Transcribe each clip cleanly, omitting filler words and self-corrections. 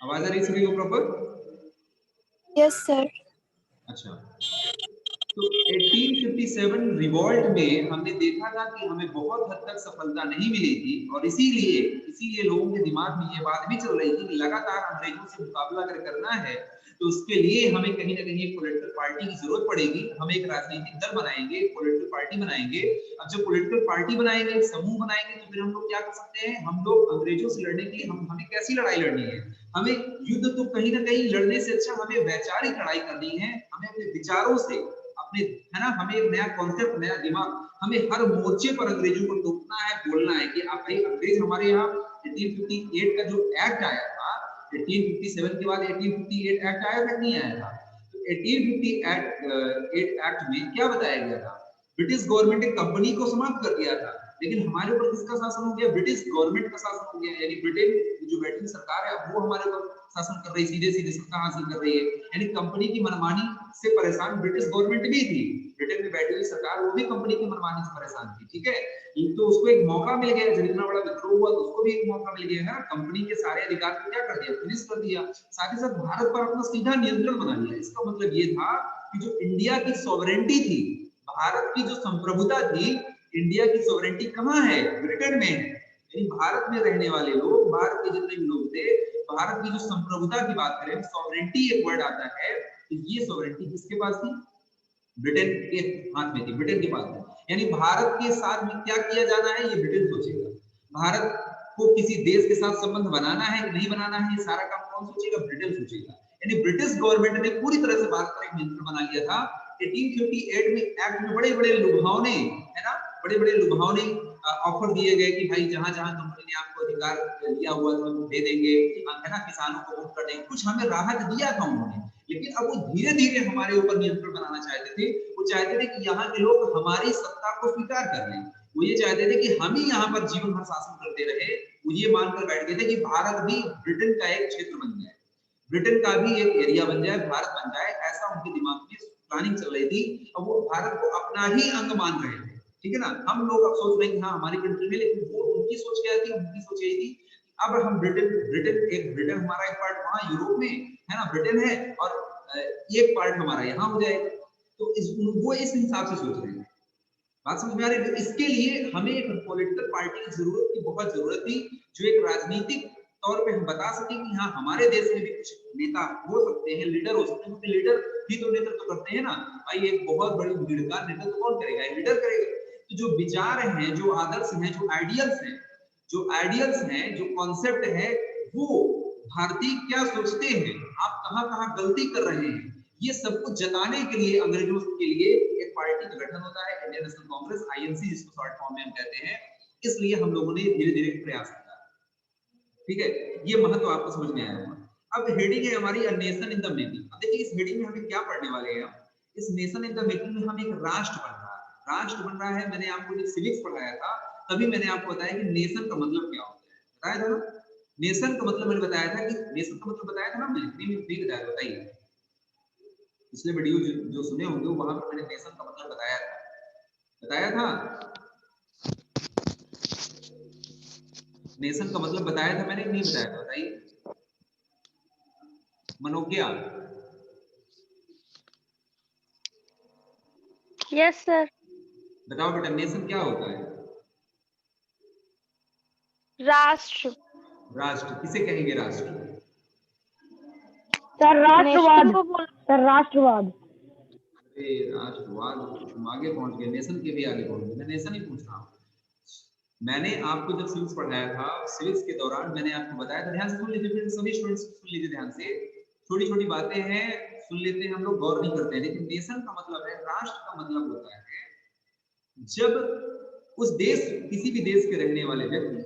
आवाज आ रही है सभी को प्रॉपर? Yes sir. अच्छा, तो 1857 रिवॉल्ट में हमने देखा था कि हमें बहुत हद तक सफलता नहीं मिली थी, और इसीलिए लोगों के दिमाग में ये बात भी चल रही थी कि लगातार अंग्रेजों से मुकाबला अगर करना है तो उसके लिए हमें कहीं ना कहीं एक पॉलिटिकल पार्टी की जरूरत पड़ेगी। हम एक राजनीतिक दल बनाएंगे, एक पॉलिटिकल पार्टी बनाएंगे। अब जब पॉलिटिकल पार्टी बनाएंगे, समूह बनाएंगे, तो फिर हम लोग क्या कर सकते हैं? हम लोग अंग्रेजों से लड़ने के लिए हमें कैसी लड़ाई लड़नी है? हमें युद्ध तो कहीं ना कहीं लड़ने से अच्छा हमें वैचारिक लड़ाई करनी है। हमें अपने विचारों से, अपने, है ना, हमें एक नया कॉन्सेप्ट, नया दिमाग, हमें हर मोर्चे पर अंग्रेजों को टोकना है, बोलना है कि आप भाई अंग्रेज हमारे यहाँ 1858 का जो एक्ट आया था, 1857 के बाद 1858 एक्ट आया था, नहीं आया था? तो 1858 एक्ट में क्या बताया गया था? ब्रिटिश गवर्नमेंट ने कंपनी को समाप्त कर दिया था, लेकिन हमारे ऊपर किसका शासन हो गया? ब्रिटिश गवर्नमेंट का शासन हो गया। यानी ब्रिटेन जो ब्रिटिश सरकार है वो हमारे ऊपर शासन कर रही है, सीधे सीधे सत्ता हासिल कर रही है। यानी कंपनी की मनमानी से परेशान ब्रिटिश गवर्नमेंट भी थी, ब्रिटेन में बैठी हुई सरकार वो भी कंपनी की मनमानी से परेशान थी। ठीक है, तो उसको एक मौका मिल गया, जब इतना बड़ा विद्रोह हुआ तो उसको भी एक मौका मिल गया ना, कंपनी के सारे अधिकार को क्या कर दिया? फिनिश कर दिया। साथ ही साथ भारत पर अपना सीधा नियंत्रण बना लिया। इसका मतलब ये था कि जो इंडिया की सॉवरेंटी थी, भारत की जो संप्रभुता थी, इंडिया की सॉवरेंटी कहाँ है? ब्रिटेन में है। यानी भारत में रहने वाले लोग, भारत के जितने भी लोग थे, भारत की जो संप्रभुता की बात करें, सॉवरेंटी एक वर्ड आता है, तो ये सॉवरेंटी किसके पास थी? ब्रिटेन के हाथ में थी, ब्रिटेन के पास थी। यानी भारत के साथ में क्या किया जाना है ये ब्रिटेन सोचेगा। भारत को किसी देश के साथ संबंध बनाना है कि नहीं बनाना है, ये सारा काम कौन सोचेगा? ब्रिटेन सोचेगा। यानी ब्रिटिश गवर्नमेंट ने पूरी तरह से भारत पर एक नियंत्रण बना लिया था। 1858 में एक्ट में बड़े बड़े लुभावने, है ना, बड़े बड़े लुभावने ऑफर दिए गए कि भाई जहां जहां कंपनी ने आपको अधिकार दिया हुआ था दे देंगे, है ना, किसानों को मुक्त कर देंगे, कुछ हमें राहत दिया था उन्होंने। लेकिन अब वो धीरे धीरे हमारे ऊपर नियंत्रण बनाना चाहते थे। वो चाहते थे कि यहाँ के लोग हमारी सत्ता को स्वीकार कर लें। वो ये चाहते थे कि हम ही यहाँ पर जीवन भर शासन करते रहे। वो ये मानकर बैठ गए थे कि भारत भी ब्रिटेन का एक क्षेत्र बन जाए, ब्रिटेन का भी एक एरिया बन जाए, भारत बन जाए, ऐसा उनके दिमाग में प्लानिंग चल रही थी। अब वो भारत को अपना ही अंग मान रहे थे। ठीक है ना, हम लोग अब सोच रहे हैं कि हाँ हमारी कंट्री में, लेकिन वो उनकी सोच क्या थी? उनकी सोच यही थी अब हम ब्रिटेन हमारा एक पार्ट वहां यूरोप में है ना, ब्रिटेन है, और एक पार्ट हमारा यहाँ हो जाएगा। तो वो इस हिसाब से सोच रहे हैं। बात समझ में आ रही है? तो इसके लिए हमें एक पॉलिटिकल पार्टी की बहुत जरूरत थी, जो एक राजनीतिक तौर पे हम बता सके कि हाँ हमारे देश में भी कुछ नेता हो सकते हैं, लीडर हो सकते हैं, क्योंकि लीडर भी तो नेतृत्व करते हैं ना भाई। एक बहुत बड़ी भीड़ का नेतृत्व कौन करेगा? लीडर करेगा। तो जो विचार हैं, जो आदर्श हैं, जो आइडियल्स हैं, जो कॉन्सेप्ट है, वो भारतीय क्या सोचते हैं, आप कहाँ कहाँ गलती कर रहे हैं, ये सब कुछ जताने के लिए अंग्रेजों के लिए एक पार्टी का गठन होता है, इंडियन नेशनल कांग्रेस, आईएनसी, जिसको शॉर्ट फॉर्म में हम कहते हैं। इसलिए हम लोगों ने धीरे धीरे प्रयास किया। ठीक है, ये महत्व आपको समझ में आया होगा। अब हेडिंग है हमारी नेशन इन द मेकिंग। अब देखिए इस हेडिंग में हमें क्या पढ़ने वाले हैं? इस नेशन इन द मेकिंग में हम एक राष्ट्र बन रहा है, राष्ट्र बन रहा है। मैंने आपको जब सिविक्स पढ़ाया था तभी मैंने आपको बताया कि नेशन का मतलब क्या होता है, बताया था ना। नेशन का मतलब मैंने बताया था कि नेशन का मतलब बताया था ना मैंने, नहीं बताया? बताइए, पिछले वीडियो जो सुने होंगे वहां पर मैंने नेशन का मतलब बताया था। नेशन का मतलब बताया था मैंने, नहीं बताया था? बताइए मनोज्ञा। Yes sir. बताओ बेटा, नेशन क्या होता है? राष्ट्र। राष्ट्र किसे कहेंगे? राष्ट्र सर राष्ट्रवाद। सर राष्ट्रवाद। राष्ट्रवाद तुम आगे पहुंच गए, नेशन के भी आगे पहुंच गए। मैं नेशन ही पूछ रहा हूँ। मैंने आपको जब सिविक्स पढ़ाया था, सिविक्स के दौरान मैंने आपको बताया था, ध्यान से सुन लीजिए, सभी स्टूडेंट्स सुन लीजिए ध्यान से। छोटी छोटी बातें हैं, सुन लेते हैं हम लोग, गौर नहीं करते हैं। लेकिन नेशन का मतलब है, राष्ट्र का मतलब होता है जब उस देश, किसी भी देश के रहने वाले व्यक्ति,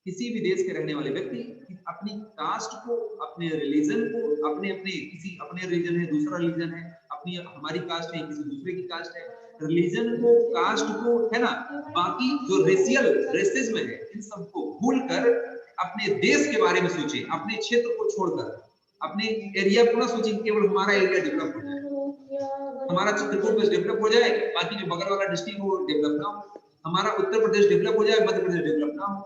किसी भी देश के रहने वाले व्यक्ति अपनी कास्ट को, अपने रिलीजन को, अपने किसी, अपने रिलीजन है, दूसरा रिलीजन है, अपनी हमारी कास्ट है, किसी दूसरे की कास्ट है, रिलीजन को, कास्ट को, है ना, बाकी जो रेसिज्म है, इन सबको भूलकर अपने देश के बारे में सोचे, अपने क्षेत्र को छोड़कर, अपने एरिया को ना सोचे, केवल हमारा एरिया डेवलप हो जाए, हमारा चित्रकूट डेवलप हो जाए, बाकी जो बगल वाला डिस्ट्रिक्ट वो डेवलप ना हो, हमारा उत्तर प्रदेश डेवलप हो जाए, मध्य प्रदेश डेवलप ना हो,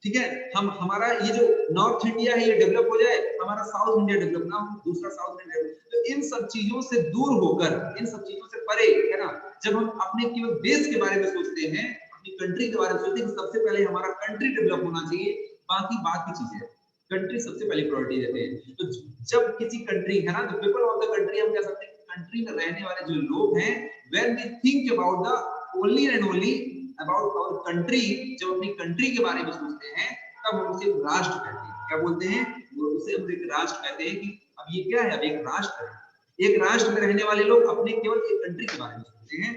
ठीक है, हम हमारा ये जो नॉर्थ इंडिया है ये डेवलप हो जाए, हमारा साउथ इंडिया डेवलप ना हो, दूसरा साउथ इंडिया। तो इन सब चीजों से दूर होकर, इन सब चीजों से परे, है ना, जब हम अपने केवल देश के बारे में सोचते हैं, अपनी कंट्री के बारे में सोचते हैं कि सबसे पहले हमारा कंट्री डेवलप होना चाहिए, बाकी बात की चीजें, कंट्री सबसे पहले प्रायोरिटी देते हैं। तो जब किसी कंट्री, है ना, the people of the country, हम कह सकते हैं कंट्री में रहने वाले जो लोग हैं, when we think about the only and only about our country, जब अपनी कंट्री के बारे में सोचते हैं, तब हम उसे राष्ट्र कहते हैं। क्या बोलते हैं? उसे हम एक राष्ट्र कहते हैं कि अब ये क्या है, अब एक राष्ट्र है। एक राष्ट्र में रहने वाले लोग अपने केवल एक कंट्री के बारे में सोचते हैं।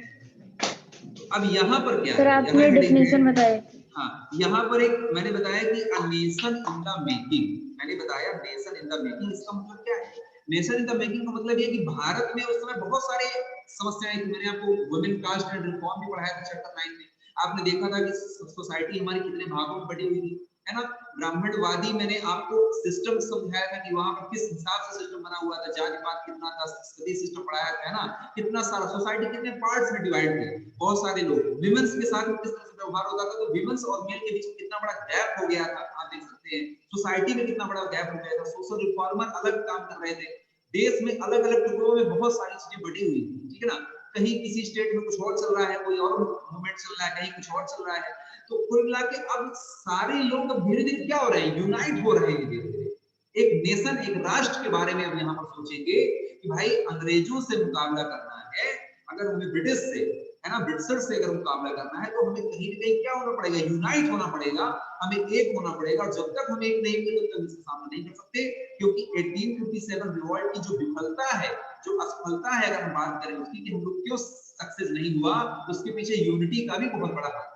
अब यहाँ पर क्या सर है, आपने डेफिनेशन बताया। हाँ, यहाँ पर एक मैंने बताया कि a nation in the making, मैंने बताया नेशन इन द मेकिंग, इसका मतलब क्या है? नेशन इन द मेकिंग का मतलब ये कि भारत में उस समय बहुत सारे समस्याएं थी। मैंने आपको वुमेन कास्ट एंड रिफॉर्म भी पढ़ाया था चैप्टर 9 में। आपने देखा था कि सोसाइटी हमारी कितने भागों में बटी हुई थी, है ना। ब्राह्मणवादी मैंने आपको सिस्टम समझाया था कि वहां पर किस हिसाब से सिस्टम बना हुआ था, जाति पात कितना था, सती सिस्टम पढ़ाया था, है ना। कितना सारा सोसाइटी कितने पार्ट्स में डिवाइड थे, बहुत सारे लोग, विमेंस के साथ किस तरह से व्यवहार होता था, तो विमेंस और मेल के बीच में कितना बड़ा गैप हो गया था, आप देख सकते हैं। सोसाइटी में कितना बड़ा गैप हो गया था, सोशल रिफॉर्मर अलग काम कर रहे थे, देश में अलग अलग टुकड़ों में बहुत सारी चीजें बटी हुई थी, ठीक है ना। कहीं किसी स्टेट में कुछ और चल रहा है, कोई और मूवमेंट चल रहा है, कहीं कुछ और चल रहा है। तो कुल मिला के अब सारे लोग अब धीरे धीरे क्या हो रहे हैं, यूनाइट हो रहे हैं धीरे धीरे। एक नेशन, एक राष्ट्र के बारे में अब यहाँ पर सोचेंगे कि भाई अंग्रेजों से मुकाबला करना है, अगर हमें ब्रिटिश से, है ना, ब्रिटिशर से अगर मुकाबला करना है, तो हमें कहीं ना कहीं क्या होना पड़ेगा, यूनाइट होना पड़ेगा, हमें एक होना पड़ेगा। और जब तक हम एक नहीं होंगे तो इसका सामना नहीं कर सकते, क्योंकि 1857 रिवॉल्ट की जो विफलता है, जो असफलता है, अगर हम बात करें उसकी कि हम लोग क्यों सक्सेस नहीं हुआ, उसके पीछे यूनिटी का भी बहुत बड़ा हाथ है।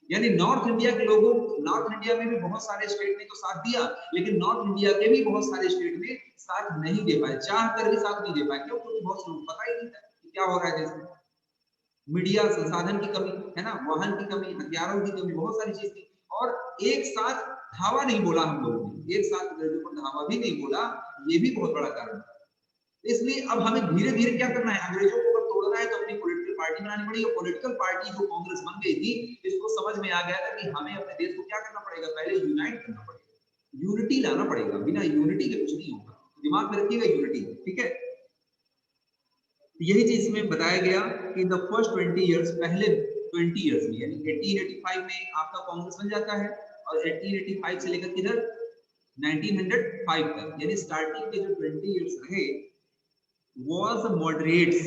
यानी नॉर्थ इंडिया के लोगों, नॉर्थ इंडिया में भी बहुत सारे स्टेट ने तो साथ दिया, लेकिन नॉर्थ इंडिया के भी बहुत सारे स्टेट में साथ नहीं दे पाए, चाह कर भी साथ नहीं दे पाए। क्यों? क्योंकि बहुत लोग पता ही नहीं था कि क्या हो रहा है देश में। मीडिया संसाधन की कमी, है ना, वाहन की कमी, हथियारों की कमी, बहुत सारी चीज थी। और एक साथ धावा नहीं बोला हम लोगों ने, एक साथ अंग्रेजों पर धावा भी नहीं बोला, ये भी बहुत बड़ा कारण है। इसलिए अब हमें धीरे धीरे क्या करना है, अंग्रेजों को अगर तोड़ना है तो अपनी पॉलिटिकल पार्टी बनानी पड़ेगी। और पॉलिटिकल पार्टी जो कांग्रेस बन गई थी, इसको समझ में आ गया था कि हमें अपने देश को क्या करना पड़ेगा, पहले यूनाइट करना पड़ेगा, यूनिटी लाना पड़ेगा, बिना यूनिटी के कुछ नहीं होगा। दिमाग में रखिएगा यूनिटी, ठीक है। यही चीज में बताया गया कि द फर्स्ट 20 इयर्स, पहले 20 इयर्स में, यानी 1885 में आपका कांग्रेस बन जाता है, और 1885 से लेकर किधर 1905 तक, यानी स्टार्टिंग के जो 20 इयर्स रहे was moderates।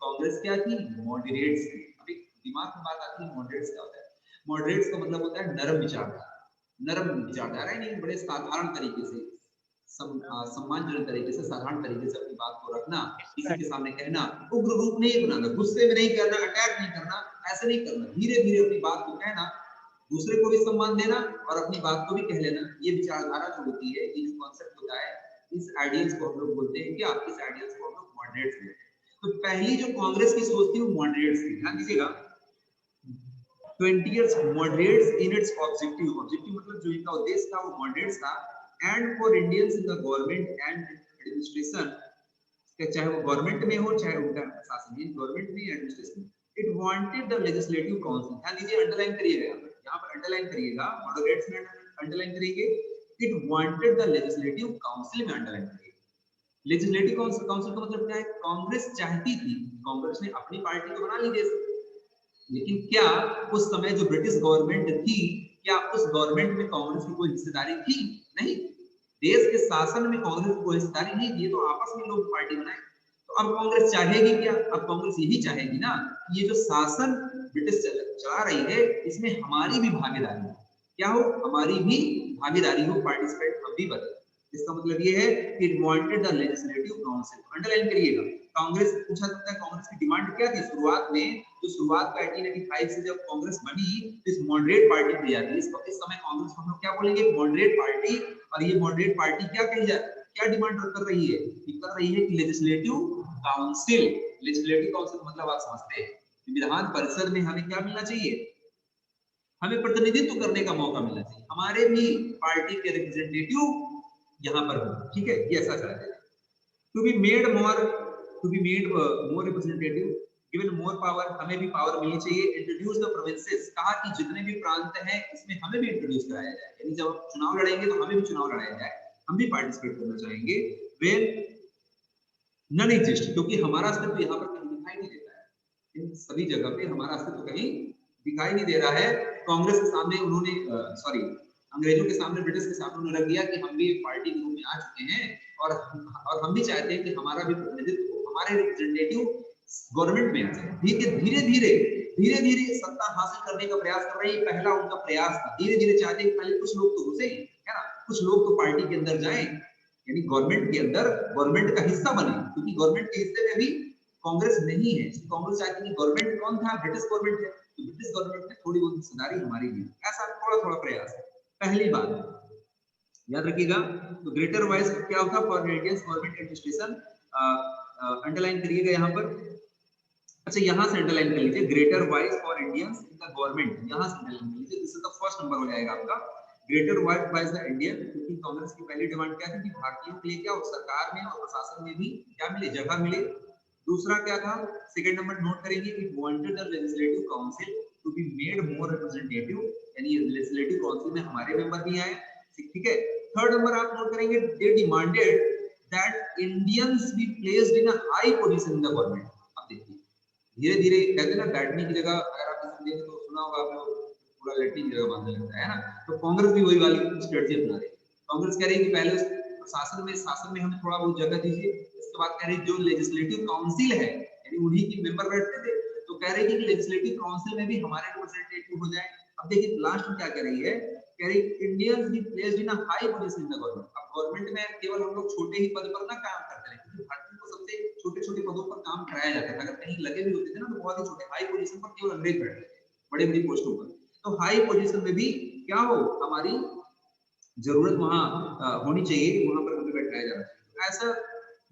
कांग्रेस क्या थी? मॉडरेट्स थी। अभी दिमाग में बात आती है मॉडरेट्स क्या होता है। मॉडरेट्स का मतलब होता है नरम विचारधारा। नरम विचारधारा नहीं, बड़े साधारण तरीके से, सम्मानजनक तरीके से, साधारण तरीके से अपनी बात को रखना, किसी के सामने कहना, उग्र रूप नहीं बनाना, गुस्से में नहीं करना, अटैक नहीं करना, ऐसे नहीं करना, धीरे धीरे अपनी बात को कहना, दूसरे को भी सम्मान देना और अपनी बात को भी कह लेना। ये विचारधारा जो होती है, ये जो कॉन्सेप्ट होता है, इस आइडियल्स को हम लोग बोलते हैं, क्या इस आइडियल्स को हम लोग मॉडरेट्स बोलते हैं। तो पहली जो कांग्रेस की सोच थी वो मॉडरेट्स थी, ध्यान दीजिएगा। 20 years moderates in its objective, objective मतलब जो इनका उद्देश्य था वो moderates था, and for Indians in the government and administration, चाहे वो गवर्नमेंट में हो चाहे उनका शासन में, गवर्नमेंट में administration, it wanted the legislative council. ध्यान दीजिए, अंडरलाइन करिएगा, यहाँ पर अंडरलाइन करिएगा, मॉडरेट्स में अंडरलाइन करिएगा, it wanted the legislative council में अंडरलाइन करिएगा। लेजिस्लेटिव काउंसिल, काउंसिल का मतलब क्या है? कांग्रेस चाहती थी, कांग्रेस ने अपनी पार्टी को बना ली देश, लेकिन क्या उस समय जो ब्रिटिश गवर्नमेंट थी, क्या उस गवर्नमेंट में कांग्रेस की कोई हिस्सेदारी थी? नहीं, देश के शासन में कांग्रेस की कोई हिस्सेदारी नहीं थी, तो आपस में लोग पार्टी बनाए। तो अब कांग्रेस चाहेगी क्या? अब कांग्रेस यही चाहेगी ना, ये जो शासन ब्रिटिश चला रही है, इसमें हमारी भी भागीदारी हो। क्या हो? हमारी भी भागीदारी हो, पार्टिसिपेट हम भी बने। इसका मतलब ये है कि it wanted the legislative council. Underline करिएगा, कांग्रेस पूछा सकता है कांग्रेस की डिमांड क्या थी शुरुआत में। तो शुरुआत का 1885 से जब कांग्रेस बनी, तो इस मॉडरेट पार्टी थी जाती है। इस समय कांग्रेस को हम लोग क्या बोलेंगे? Moderate party. और ये मॉडरेट पार्टी क्या कही जाए, क्या डिमांड कर रही है? कर रही है कि लेजिस्लेटिव काउंसिल। लेजिस्लेटिव काउंसिल मतलब आप समझते हैं, विधान परिषद में हमें क्या मिलना चाहिए? हमें प्रतिनिधित्व करने का मौका मिलना चाहिए, हमारे भी पार्टी के रिप्रेजेंटेटिव यहाँ पर हो, ठीक है। ये ऐसा चाहते हैं, to be made more representative given more power, हमें भी पावर मिलनी चाहिए। इंट्रोड्यूस द प्रोविंसेस, कहा कि जितने भी प्रांत हैं इसमें हमें भी इंट्रोड्यूस कराया जाए, यानी जब हम चुनाव लड़ेंगे तो हमें भी चुनाव लड़ाया जाए, हम भी पार्टिसिपेट करना चाहेंगे। वेन नन एग्जिस्ट, क्योंकि हमारा अस्तित्व यहाँ पर कहीं दिखाई नहीं देता है, इन सभी जगह पे हमारा अस्तित्व कहीं दिखाई नहीं दे रहा है। कांग्रेस के सामने उन्होंने अंग्रेजों के सामने, ब्रिटिश के सामने उन्होंने रख दिया कि हम भी एक पार्टी के रूप में आ चुके हैं और हम भी चाहते हैं कि हमारा भी प्रतिनिधित्व, हमारे रिप्रेजेंटेटिव गवर्नमेंट में आ जाए। धीरे धीरे सत्ता हासिल करने का प्रयास कर रहे हैं, पहला उनका प्रयास था। धीरे धीरे चाहते हैं पहले कुछ लोग तो घुसे, है ना, कुछ लोग तो पार्टी के अंदर जाएं, यानी गवर्नमेंट के अंदर गवर्नमेंट का हिस्सा बने, क्योंकि गवर्नमेंट के हिस्से में भी कांग्रेस नहीं है। कांग्रेस चाहती है, गवर्नमेंट कौन था, ब्रिटिश गवर्नमेंट है, तो ब्रिटिश गवर्नमेंट में थोड़ी बहुत हिस्सेदारी हमारी भी, ऐसा थोड़ा प्रयास है। पहली बात याद रखिएगा। तो ग्रेटर वॉइस क्या होता है, for Indian government administration, underline करिएगा यहाँ पर। अच्छा, यहाँ से अंडरलाइन कर लीजिए, greater voice for Indians in the government, यहाँ से अंडरलाइन कर लीजिए। This is the first number हो जाएगा आपका, ग्रेटर वॉइस द इंडियन, क्योंकि कांग्रेस की पहली डिमांड क्या थी कि भारतीयों के लिए क्या हो, सरकार में और प्रशासन में भी क्या मिले, जगह मिले। दूसरा क्या था, सेकंड नंबर नोट करेंगे, it wanted the legislative council to be made more representative, यानी लेजिस्लेटिव काउंसिल में हमारे मेंबर भी आए, ठीक है। थर्ड नंबर आप नोट करेंगे, they demanded that Indians be placed in a high position in the government. अब देखिए धीरे धीरे कहते हैं ना, बैठने की जगह अगर आप देखें तो सुना होगा आपने, पूरा लेटने की जगह मानने लगता है ना, तो कांग्रेस भी वही वाली स्ट्रेटजी अपना रही है। कांग्रेस कह रही है कि पहले शासन में हमें थोड़ा बहुत जगह दीजिए, इसके बाद कह रही जो लेजिस्लेटिव काउंसिल है, यानी उन्हीं की मेंबर बैठते थे, तो कह रही कि लेजिस्लेटिव काउंसिल में भी हमारे रिप्रेजेंटेटिव हो जाए। अब देखिए लास्ट में क्या कह रही है, कह रही Indians be placed in a high position in the government. अब गवर्नमेंट में केवल हम लोग छोटे ही पद पर ना काम करते हैं, क्योंकि भारतीयों को सबसे छोटे-छोटे पदों पर काम कराया जाता था, अगर कहीं लगे भी होते थे ना तो बहुत ही छोटे हाई पोजीशन पर केवल अंग्रेज बैठते थे, बड़ी-बड़ी पोस्टों पर। तो हाई पोजीशन में भी क्या हो, हमारी जरूरत वहां होनी चाहिए, वहां पर हमें बैठाया जाना चाहिए। ऐसा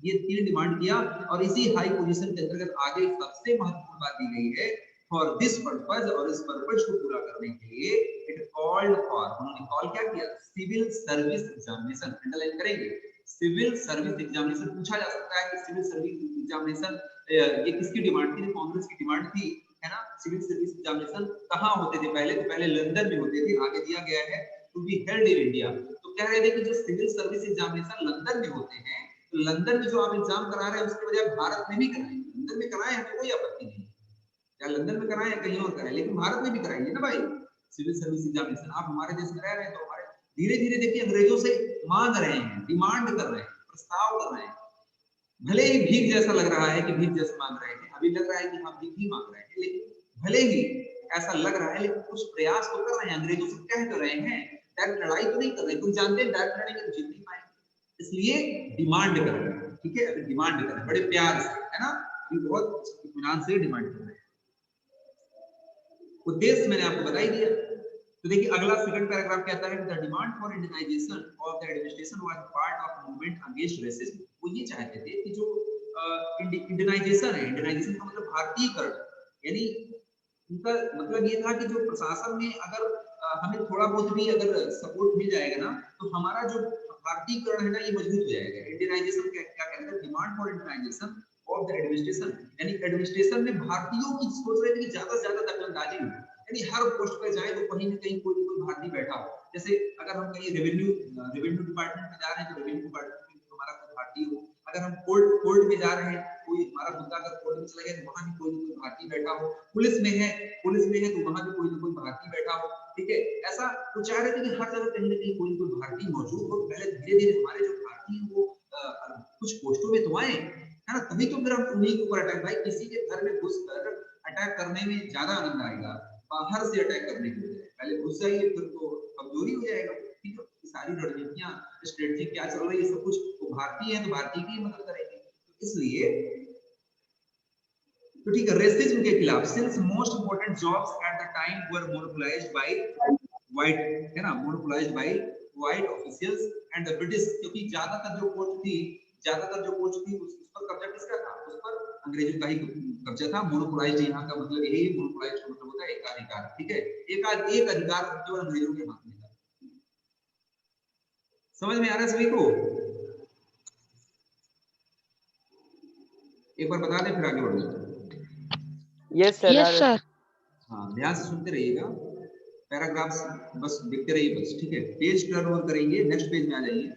ये तीन डिमांड किया, और इसी हाई पोजीशन के अंतर्गत आगे सबसे महत्वपूर्ण बात दी गई है, फॉर दिस पर्पस, और इस पर्पस को पूरा करने के लिए इट कॉल्ड फॉर, उन्होंने कॉल क्या किया, सिविल सर्विस एग्जामिनेशन। अंडरलाइन करेंगे, सिविल सर्विस एग्जामिनेशन। पूछा जा सकता है कि सिविल सर्विस एग्जामिनेशन ये किसकी डिमांड थी, कांग्रेस की डिमांड थी, है ना। सिविल सर्विस एग्जामिनेशन कहाँ होते थे पहले, तो पहले लंदन में होते थे, आगे दिया गया है to be held in India. तो कह रहे थे कि जो सिविल सर्विस एग्जामिनेशन लंदन में होते हैं, तो लंदन में जो आप एग्जाम करा रहे हैं उसके बजाय भारत में भी कराएं। लंदन में कराएं, हमें कोई आपत्ति नहीं, या लंदन में कराएं या कहीं और कराएं, लेकिन भारत में भी कराएंगे ना भाई सिविल सर्विस एग्जामिनेशन। आप हमारे देश में रह रहे हैं तो हमारे, धीरे धीरे देखिए अंग्रेजों से मांग रहे हैं, डिमांड कर रहे हैं, प्रस्ताव कर रहे हैं। भले ही भीख जैसा लग रहा है कि भीख जैसा मांग रहे हैं, अभी लग रहा है कि हम भीख ही मांग रहे हैं, लेकिन भले ही ऐसा लग रहा है, लेकिन कुछ प्रयास तो कर रहे हैं, अंग्रेजों से कह तो रहे हैं, डायरेक्ट लड़ाई तो नहीं कर रहे। तुम जानते हैं डायरेक्ट लड़ेंगे तो जीत नहीं पाएंगे, इसलिए डिमांड कर रहे हैं, ठीक है। अभी डिमांड कर रहे हैं बड़े प्यार से, है ना, बहुत इत्मीनान से डिमांड कर रहे हैं। उद्देश्य मैंने आपको बता ही दिया। तो देखिए अगला सेकंड पैराग्राफ कहता है, the demand for Indianisation of the administration was part of movement against racism. वो ये चाहते थे कि जो इंडियनाइजेशन है, इंडियनाइजेशन का मतलब भारतीयकरण, यानी उनका मतलब ये था कि जो प्रशासन में अगर हमें थोड़ा बहुत भी अगर सपोर्ट मिल जाएगा ना, तो हमारा जो भारतीयकरण है ना ये मजबूत हो जाएगा। इंडियनाइजेशन क्या कहते हैं, demand for Indianisation of the administration, यानी एडमिनिस्ट्रेशन में भारतीयों की सोच रहे थे कि ज्यादा से ज्यादा दखलंदाजी हो, यानी हर पोस्ट पे जाए तो कहीं ना कहीं कोई ना कोई भारतीय बैठा हो। जैसे अगर हम कहीं रेवेन्यू डिपार्टमेंट में जा रहे हैं तो रेवेन्यू डिपार्टमेंट में हमारा कोई भारतीय हो, अगर हम कोर्ट में जा रहे हैं, कोई हमारा मुद्दा अगर कोर्ट में चला गया तो वहां भी कोई ना कोई भारतीय बैठा हो, पुलिस में है तो वहां भी कोई ना कोई भारतीय बैठा हो, ठीक है। ऐसा वो चाह रहे थे कि हर जगह कहीं ना कहीं कोई ना कोई भारतीय मौजूद हो। पहले धीरे धीरे हमारे जो भारतीय वो कुछ पोस्टों में तो आए, है ना, तभी तो फिर हम उन्हीं के ऊपर अटैक, भाई किसी के घर में घुसकर अटैक करने में ज्यादा आनंद आएगा बाहर से अटैक करने के बजाय। पहले घुस जाइए फिर तो कमजोरी हो जाएगा, ठीक है। सारी रणनीतियां, स्ट्रेटजी क्या चल रही है, सब कुछ तो भारतीय है तो भारतीय की मदद करेंगे। तो इसलिए तो ठीक है, रेसिज्म के खिलाफ, since most important jobs at the time were monopolised by white, है ना, monopolised by white officials and the British, क्योंकि ज्यादातर जो पोस्ट थी उस पर कब्जा किसका था, उस पर अंग्रेजों का ही कब्जा था। मोनोपोलाइज्ड यहाँ का मतलब यही है, मोनोपोलाइज्ड का मतलब होता है एकाधिकार, ठीक है। एक अधिकार केवल अंग्रेजों के हाथ में था। समझ में आ रहा है सभी को? एक बार बता दें फिर आगे बढ़ जाते हैं। Yes sir. Yes sir. हाँ, ध्यान से सुनते रहिएगा, पैराग्राफ्स बस देखते रहिए बस, ठीक है। पेज टर्न ओवर करेंगे, नेक्स्ट पेज में आ जाइए।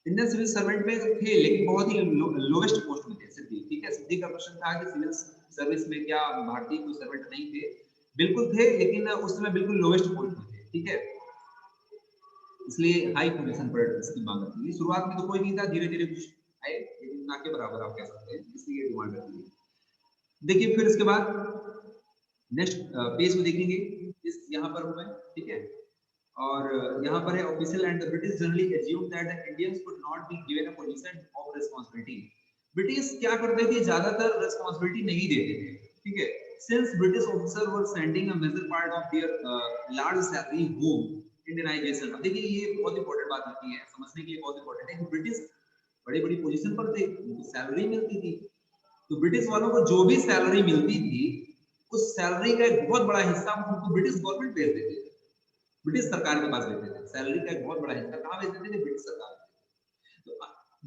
इंडियन सिविल सर्वेंट में थे लेकिन बहुत ही लोवेस्ट पोस्ट में थे सिद्धि, ठीक है। सिद्धि का प्रश्न था कि सिविल सर्विस में क्या भारतीय कोई सर्वेंट नहीं थे, बिल्कुल थे, लेकिन उस समय बिल्कुल लोवेस्ट पोस्ट में थे, ठीक है। इसलिए हाई पोजीशन पर इसकी मांग रखी है। शुरुआत में तो कोई नहीं था, धीरे धीरे कुछ आए, लेकिन ना के बराबर आप कह सकते हैं, इसलिए डिमांड रखी है। देखिए फिर इसके बाद नेक्स्ट पेज में देखेंगे, इस यहाँ पर हूँ मैं, ठीक है। और यहाँ पर है official and the British generally assumed that the Indians could not be given a position of responsibility। British क्या करते थे, ज्यादातर रिस्पांसिबिलिटी नहीं देते थे, ठीक है। Since British officers were sending a major part of their large salary home, Indianization। अब देखिए ये बहुत इंपॉर्टेंट बात होती है, समझने के लिए बहुत इंपॉर्टेंट है कि ब्रिटिश बड़ी बड़ी पोजीशन पर थे, उनको सैलरी मिलती थी, तो ब्रिटिश वालों को जो भी सैलरी मिलती थी उस सैलरी का एक बहुत बड़ा हिस्सा उनको ब्रिटिश गवर्नमेंट भेज देती थी, ब्रिटिश सरकार के पास भेजते थे। सैलरी का एक बहुत बड़ा हिस्सा कहाँ भेजते थे, ब्रिटिश सरकार। तो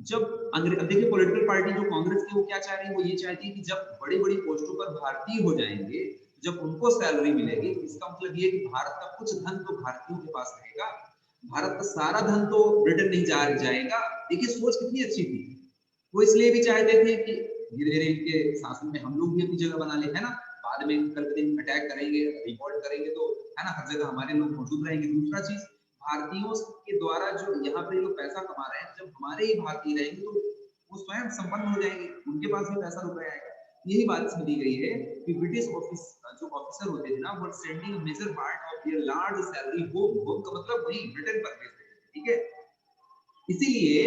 जब अंग्रेज, देखिए पॉलिटिकल पार्टी जो कांग्रेस की, वो क्या चाह रही है, वो ये चाहती है कि जब बड़ी बड़ी पोस्टों पर भारतीय हो जाएंगे, जब उनको सैलरी मिलेगी, इसका मतलब ये कि भारत का कुछ धन तो भारतीयों के पास रहेगा, भारत का सारा धन तो ब्रिटेन नहीं जाएगा। देखिए सोच कितनी अच्छी थी। वो इसलिए भी चाहते थे कि धीरे धीरे इनके शासन में हम लोग भी अपनी जगह बना ले, है ना, बाद में कल के दिन अटैक करेंगे, रिवॉल्ट करेंगे, तो है ना, हर जगह हमारे लोग मौजूद रहेंगे। दूसरा चीज, भारतीयों के द्वारा जो यहाँ पे लोग पैसा कमा रहे हैं, जब हमारे ही भारतीय रहेंगे तो वो स्वयं संपन्न हो जाएंगे, उनके पास भी पैसा रुपया आएगा। यही बात इसमें दी गई है कि ब्रिटिश जो ऑफिसर होते थे ना, वो sending major part of their large salary home का मतलब वही ब्रिटेन पर भेजते थे, ठीक है। इसीलिए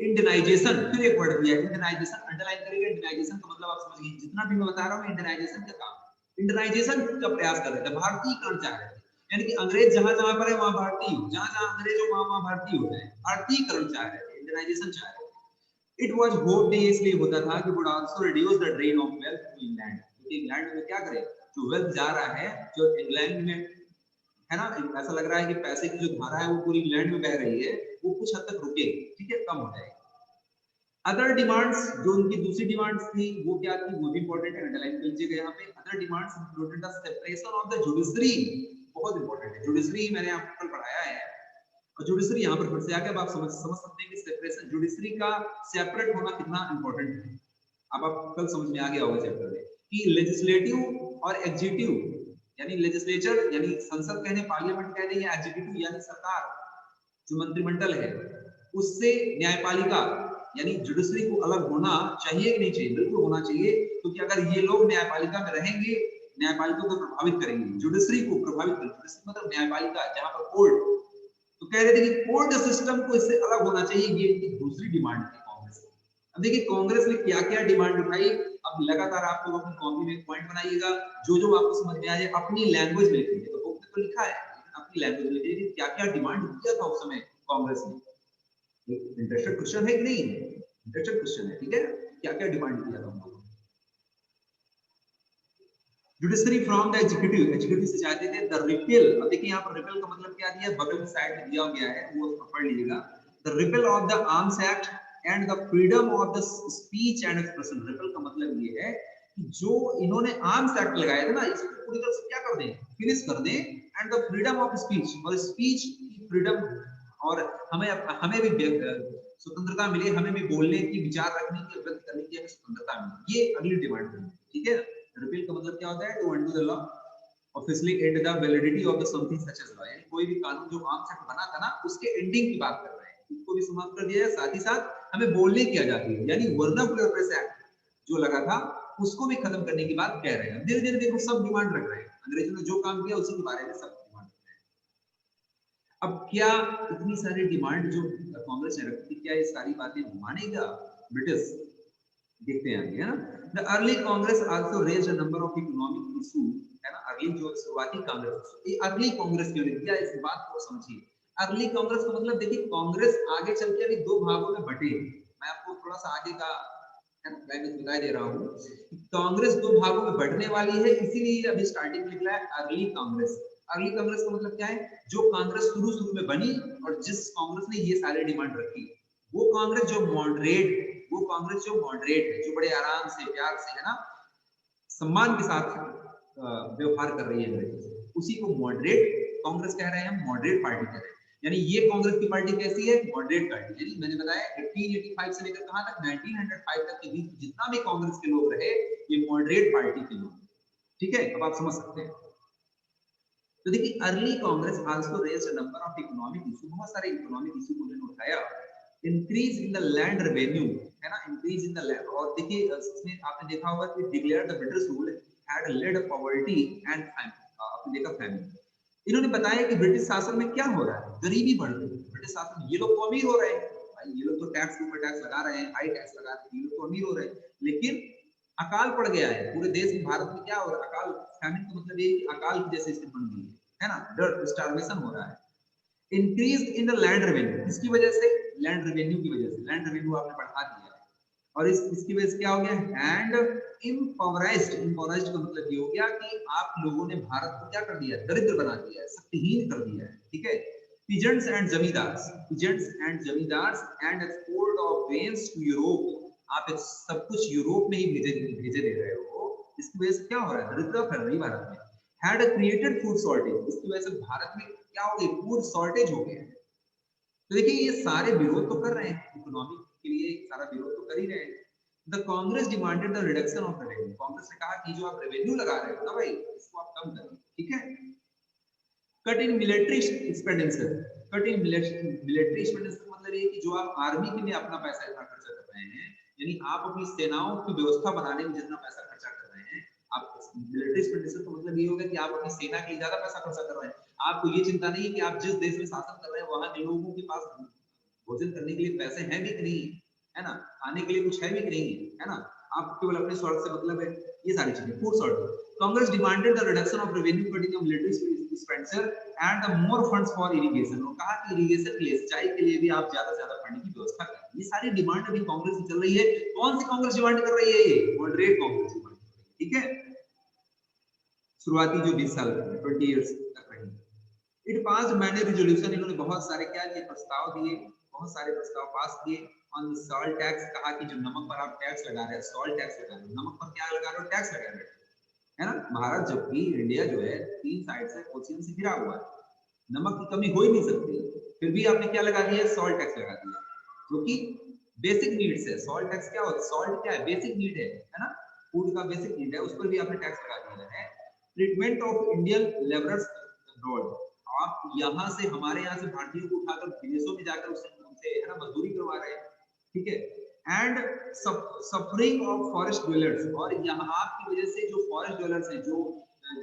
इंडियनाइजेशन, फिर एक वर्ड दिया इंडियनाइजेशन, अंडरलाइन करेंगे। इंडियनाइजेशन का मतलब आप समझिए, जितना भी मैं बता रहा हूँ इंडियनाइजेशन का काम, इंडियनाइजेशन का प्रयास कर रहे थे, भारतीयकरण चाह रहे थे, यानी कि अंग्रेज जहां जहां पर है वहां भारतीय हो, जहां जहां अंग्रेज हो वहां वहां भारतीय हो जाए, भारतीयकरण चाह रहे थे, इंडियनाइजेशन चाह रहे थे। इट वाज होप्ड, इसलिए होता था कि would also reduce the drain of wealth to England, क्योंकि इंग्लैंड में क्या करे, जो वेल्थ जा रहा है, जो इंग्लैंड में, है ना, ऐसा लग रहा है कि पैसे की जो धारा है वो पूरी इंग्लैंड में बह रही है, वो कुछ हद तक रुकेगी, ठीक है, कम हो जाएगी। अदर डिमांड्स, जो उनकी दूसरी डिमांड्स थी वो क्या थी, वो भी इंपॉर्टेंट है, अंडरलाइन कर लीजिएगा यहाँ पे। Other demands included the separation of the judiciary, बहुत इंपॉर्टेंट है जुडिशरी, मैंने आपको कल पढ़ाया है, और जुडिशरी यहाँ पर फिर से आके आप समझ सकते हैं कि सेपरेशन, जुडिशरी का सेपरेट होना कितना इंपॉर्टेंट है। अब आप कल समझ में आ गया होगा चैप्टर में कि लेजिस्लेटिव और एग्जीक्यूटिव, यानी लेजिस्लेचर यानी संसद कहने, पार्लियामेंट कहने, या एग्जीक्यूटिव यानी सरकार, जो मंत्रिमंडल है, उससे न्यायपालिका यानी जुडिशरी को अलग होना चाहिए कि नहीं चाहिए, बिल्कुल होना चाहिए, क्योंकि अगर ये लोग न्यायपालिका में रहेंगे, न्यायपालिका को प्रभावित करेंगे, जुडिशरी को प्रभावित करेंगे, जुडिशरी मतलब न्यायपालिका, जहां पर कोर्ट, तो कह रहे थे कि कोर्ट सिस्टम को इससे अलग होना चाहिए, ये इनकी दूसरी डिमांड थी कांग्रेस की। अब देखिए कांग्रेस ने क्या क्या डिमांड उठाई, अब लगातार आप लोग अपनी कॉपी में पॉइंट बनाइएगा, जो आपको समझ में आए अपनी लैंग्वेज में लिखिए, तो बुक में तो लिखा है, अपनी लैंग्वेज में लिखिए कि क्या क्या डिमांड किया था उस समय कांग्रेस ने। इंटरेस्टेड क्वेश्चन है कि नहीं, इंटरेस्टेड क्वेश्चन है, ठीक है, क्या क्या डिमांड किया था उन लोगों ने। Judiciary from the executive, executive से चाहते थे द रिपेल, अब देखिए यहाँ पर रिपेल का मतलब क्या दिया, बगल में साइड में दिया गया है, वो पढ़ लीजिएगा। The repel of the arms act and the freedom of the speech and expression. Repel का मतलब ये है कि जो इन्होंने आर्म्स एक्ट लगाया था ना, इसको पूरी तरह से क्या कर दें, फिनिश कर दें, and the freedom of speech, और स्पीच की फ्रीडम, और हमें भी स्वतंत्रता मिले, हमें भी बोलने की, विचार रखने की, व्यक्त करने की हमें स्वतंत्रता मिले, ये अगली डिमांड है, ठीक है। रिपील का मतलब क्या होता है, to undo the law officially and the validity of the something such as law, यानी कोई भी कानून जो आर्म्स एक्ट बना था ना, उसके एंडिंग की बात कर रहे हैं, उसको भी समाप्त कर दिया है, साथ ही साथ हमें बोलने की आजादी है, यानी वर्नाकुलर प्रेस एक्ट जो लगा था उसको भी खत्म करने की बात कह रहे हैं। धीरे धीरे देखो सब डिमांड रख रहे हैं, अंग्रेजों ने जो काम किया उसी के बारे में सब डिमांड रख रहे हैं। अब क्या इतनी सारी डिमांड जो कांग्रेस ने रखी, क्या ये सारी बातें मानेगा ब्रिटिश, देखते हैं आगे, है ना। The early Congress also raised a number of economic issues, है ना, अर्ली जो शुरुआती कांग्रेस, ये अर्ली कांग्रेस क्यों लिखा, इस बात को समझिए। अर्ली कांग्रेस का मतलब देखिए, कांग्रेस आगे चल के अभी दो भागों में बटे, मैं आपको थोड़ा सा आगे का बता दे रहा हूँ, कांग्रेस दो भागों में बढ़ने वाली है, इसीलिए अभी स्टार्टिंग में लिखा है अर्ली कांग्रेस। अर्ली कांग्रेस का मतलब क्या है, जो कांग्रेस शुरू में बनी और जिस कांग्रेस ने ये सारे डिमांड रखी, वो कांग्रेस जो मॉडरेट वो कांग्रेस जो मॉडरेट है, जो बड़े आराम से प्यार से है ना सम्मान के साथ व्यवहार कर रही है अंग्रेजों से, उसी को मॉडरेट कांग्रेस कह रहे हैं, हम मॉडरेट पार्टी कह रहे हैं। यानी ये कांग्रेस की पार्टी कैसी है? Moderate party. यानी मैंने बताया 1885 से लेकर कहां तक 1905 तक के बीच जितना भी कांग्रेस के लोग रहे ये मॉडरेट पार्टी के लोग, ठीक है। अब आप समझ सकते हैं। तो देखिए early Congress also raised a number of economic issue, बहुत सारे इकोनॉमिक इशू को उन्होंने उठाया। Increase in the land revenue, है ना, इंक्रीज इन द लैंड। और देखिए इसमें आपने देखा होगा कि declare the British rule had led poverty and आपने देखा फैमिली। इन्होंने बताया कि ब्रिटिश शासन में क्या हो रहा है, गरीबी बढ़ रही है। ब्रिटिश शासन ये लोग तो अमीर हो रहे हैं भाई, ये लोग तो टैक्स के ऊपर टैक्स लगा रहे हैं, हाई टैक्स लगा रहे हैं, ये लोग तो अमीर हो रहे हैं, लेकिन अकाल पड़ गया है पूरे देश में। भारत में क्या हो रहा है? अकाल, फैमिन का मतलब ये अकाल की जैसी स्थिति बन गई है ना, डर स्टार्वेशन हो रहा है। Increase in the land revenue, किसकी वजह से? लैंड रेवेन्यू की वजह से। लैंड रेवेन्यू आपने बढ़ा दिया है और इसकी वजह से क्या हो गया? एंड इम्पॉवराइज्ड, इम्पॉवराइज्ड का मतलब ये हो गया कि आप लोगों ने भारत को क्या कर दिया? दरिद्र बना दिया है, शक्तिहीन कर दिया है, ठीक है। Peasants and zamindars, peasants and zamindars and export of veins to Europe, आप सब कुछ यूरोप में ही भेजे दे रहे हो, इसकी वजह से क्या हो रहा है? दरिद्रता फैल रही भारत में। हैड क्रिएटेड फूड शॉर्टेज, इसकी वजह से भारत में क्या हो गई? फूड शॉर्टेज हो गया है। तो देखिए ये सारे विरोध तो कर रहे हैं, इकोनॉमिक के लिए सारा विरोध तो कर ही रहे हैं। The Congress demanded the reduction of revenue, Congress ने कहा कि जो आप रेवेन्यू लगा रहे हो ना भाई, इसको आप कम करिए, ठीक है। Cut in military expenditure, cut in military expenditure मतलब ये कि जो आप आर्मी के लिए अपना पैसा इतना खर्चा कर रहे हैं, यानी आप अपनी सेनाओं की व्यवस्था बनाने में जितना पैसा खर्चा कर रहे हैं, आप मिलिट्री एक्सपेंडिचर का मतलब ये होगा कि आप अपनी सेना के लिए ज्यादा पैसा खर्चा कर रहे हैं। आपको ये चिंता नहीं है कि आप जिस देश में शासन कर रहे हैं वहां के लोगों के पास भोजन करने के लिए पैसे हैं भी कि नहीं, है ना, खाने के लिए कुछ है भी कि नहीं, है ना। आप केवल अपने स्वार्थ से मतलब है, ये सारी चीजें। Food shortage, Congress demanded the reduction of revenue cutting of military expenditure and the more funds for irrigation, और कहा कि इरिगेशन के लिए, सिंचाई के लिए भी आप ज्यादा से ज्यादा फंड की व्यवस्था करें। ये सारी डिमांड अभी कांग्रेस की चल रही है। कौन सी कांग्रेस डिमांड कर रही है? ये मॉडरेट कांग्रेस डिमांड कर रही है, ठीक है। शुरुआती जो 20 साल 20 इयर्स तक रही। इट पास मैनी रिजोल्यूशन, इन्होंने बहुत सारे क्या किए? प्रस्ताव दिए, बहुत सारे प्रस्ताव पास किए। ऑन सॉल्ट टैक्स, कहा कि जो नमक पर आप टैक्स लगा रहे हैं, सॉल्ट टैक्स लगा रहे हो, नमक पर क्या लगा रहे हो? टैक्स लगा रहे हो, है ना। भारत जबकि इंडिया जो है 3 साइड से ओशियन से घिरा हुआ है, नमक की कमी हो ही नहीं सकती, फिर भी आपने क्या लगा दिया? सॉल्ट टैक्स लगा दिया, जो कि बेसिक नीड्स है। सॉल्ट टैक्स क्या होता है? सॉल्ट क्या है? बेसिक नीड है ना, फूड का बेसिक नीड है, उस पर भी आपने टैक्स लगा दिया है। Treatment of Indian labourers abroad, आप यहाँ से, हमारे यहाँ से भारतीयों को उठाकर विदेशों में जाकर उनसे है ना मजदूरी करवा रहे हैं, ठीक है। And suffering of forest dwellers, और यहाँ आपकी वजह से जो फॉरेस्ट ड्वेलर्स हैं, जो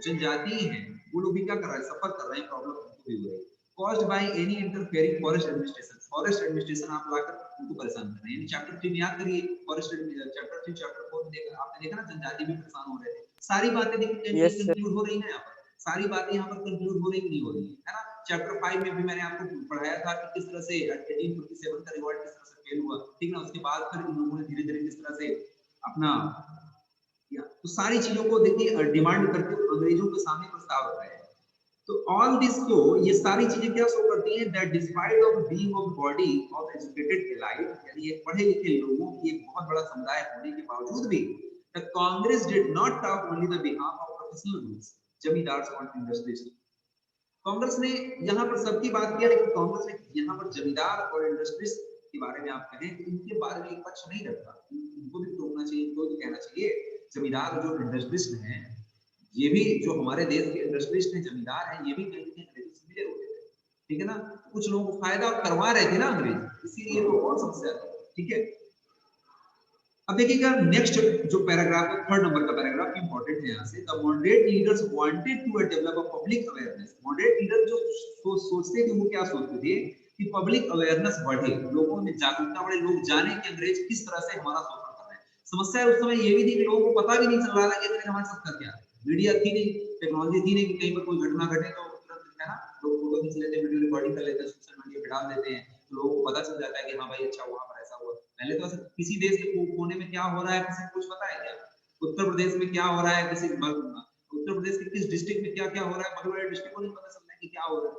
जनजाति हैं, वो लोग भी क्या कर रहे हैं? सफर कर रहे हैं, प्रॉब्लम उनको भी हो रही है। Caused by any interfering forest administration, forest administration आप लाकर उनको परेशान कर रहे हैं। यानी चैप्टर 3 याद करिए, फॉरेस्ट चैप्टर 3 चैप्टर 4 में देखा आपने, देखा ना, जनजाति भी परेशान हो रहे थे। सारी बातें देखिए कंक्लूड हो रही है यहाँ पर, सारी बातें यहाँ पर कंक्लूड हो रही नहीं हो रही है ना। चैप्टर 5 में भी मैंने आपको पढ़ाया था कि किस तरह से 1857 का रिवॉल्ट किस तरह से फेल हुआ, ठीक ना। उसके बाद फिर इन लोगों ने धीरे-धीरे किस तरह से अपना किया, तो सारी चीजों को देखिए डिमांड करके अंग्रेजों के सामने प्रस्ताव रख रहे हैं। तो ऑल दिस को, ये सारी चीजें क्या शो करती हैं? That despite of being of body of educated elite, यानी एक पढ़े लिखे लोगों की एक बहुत बड़ा समुदाय होने के बावजूद भी the Congress did not talk only the behalf of professional rules, zamindars और इंडस्ट्रीज। कांग्रेस ने यहाँ पर सबकी बात किया, लेकिन कांग्रेस ने यहाँ पर जमींदार और इंडस्ट्रीज के बारे में आप कहें तो इनके बारे में एक पक्ष नहीं रखा, इनको भी टोकना चाहिए, इनको भी कहना चाहिए। जमींदार जो इंडस्ट्रीज हैं, ये भी जो हमारे देश के इंडस्ट्रीज में जमींदार हैं, ये भी कहीं ना कहीं अंग्रेजों से मिले हुए थे, ठीक है ना। कुछ लोगों को फायदा करवा रहे थे ना अंग्रेज, इसीलिए तो और समस्या थी, ठीक है। अब देखिएगा नेक्स्ट जो पैराग्राफ है, 3rd नंबर का पैराग्राफ इंपॉर्टेंट है यहाँ से। The moderate leaders wanted to develop a public awareness, moderate leader जो सोचते थे, वो क्या सोचते थे कि पब्लिक अवेयरनेस बढ़े, लोगों में जागरूकता बढ़े, लोग जाने कि अंग्रेज किस तरह से हमारा शोषण कर रहे हैं। समस्या उस समय ये भी थी कि लोगों को पता भी नहीं चल रहा था कि अंग्रेज हमारे साथ कर क्या, मीडिया थी नहीं, टेक्नोलॉजी थी नहीं कि कहीं पर कोई घटना घटे तो तुरंत है ना लोग फोटो खींच लेते हैं, वीडियो रिकॉर्डिंग कर लेते हैं, सोशल मीडिया पे डाल देते हैं, तो लोगों को पता चल जाता है कि हाँ भाई अच्छा वहां पर ऐसा हुआ। पहले तो ऐसा किसी देश के कोने में क्या हो रहा है किसी को कुछ पता है क्या? उत्तर प्रदेश में क्या हो रहा है, किसी उत्तर प्रदेश के किस डिस्ट्रिक्ट में क्या क्या हो रहा है, बड़े बड़े डिस्ट्रिक्ट को नहीं पता चलता है कि क्या हो रहा है,